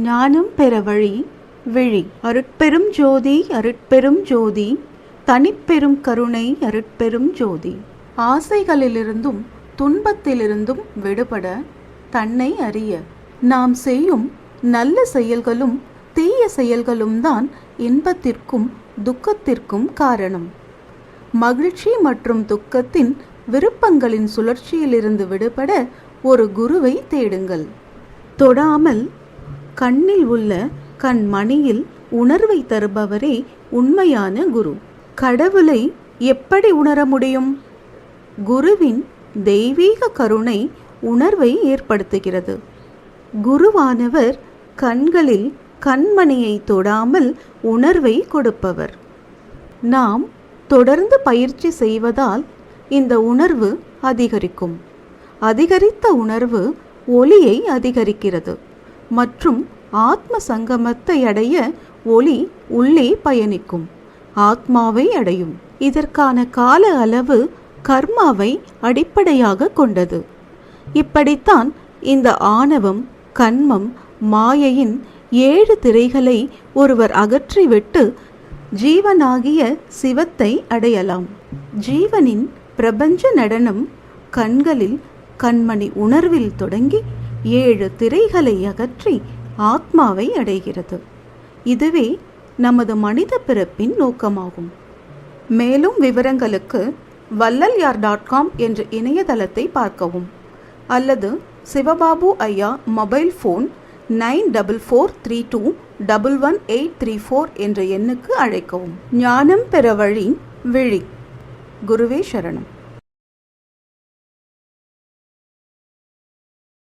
ஞானம் பெற வழி விழி. அருட்பெரும் ஜோதி அருட்பெரும் ஜோதி, தனிப்பெரும் கருணை அருட்பெரும் ஜோதி. ஆசைகளிலிருந்தும் துன்பத்திலிருந்தும் விடுபட தன்னை அறிய. நாம் செய்யும் நல்ல செயல்களும் தீய செயல்களும் தான் இன்பத்திற்கும் துக்கத்திற்கும் காரணம். மகிழ்ச்சி மற்றும் துக்கத்தின் விருப்பங்களின் சுழற்சியிலிருந்து விடுபட ஒரு குருவை தேடுங்கள். தொடாமல் கண்ணில் உள்ள கண்மணியில் உணர்வை தருபவரே உண்மையான குரு. கடவுளை எப்படி உணர முடியும்? குருவின் தெய்வீக கருணை உணர்வை ஏற்படுத்துகிறது. குருவானவர் கண்களில் கண்மணியை தொடாமல் உணர்வை கொடுப்பவர். நாம் தொடர்ந்து பயிற்சி செய்வதால் இந்த உணர்வு அதிகரிக்கும். அதிகரித்த உணர்வு ஒளியை அதிகரிக்கிறது மற்றும் ஆத்ம சங்கமத்தை அடைய ஒளி உள்ளே பயணிக்கும், ஆத்மாவை அடையும். இதற்கான கால அளவு கர்மாவை அடிப்படையாக கொண்டது. இப்படித்தான் இந்த ஆணவம், கன்மம், மாயையின் 7 திரைகளை ஒருவர் அகற்றிவிட்டு ஜீவனாகிய சிவத்தை அடையலாம். ஜீவனின் பிரபஞ்ச நடனம் கண்களில் கண்மணி உணர்வில் தொடங்கி 7 திரைகளை அகற்றி ஆத்மாவை அடைகிறது. இதுவே நமது மனித பிறப்பின் நோக்கமாகும். மேலும் விவரங்களுக்கு vallal.com என்ற இணையதளத்தை பார்க்கவும் அல்லது சிவபாபு ஐயா மொபைல் ஃபோன் 9443211834 என்ற எண்ணுக்கு அழைக்கவும். ஞானம் பெற வழி விழி. குருவே சரணம்.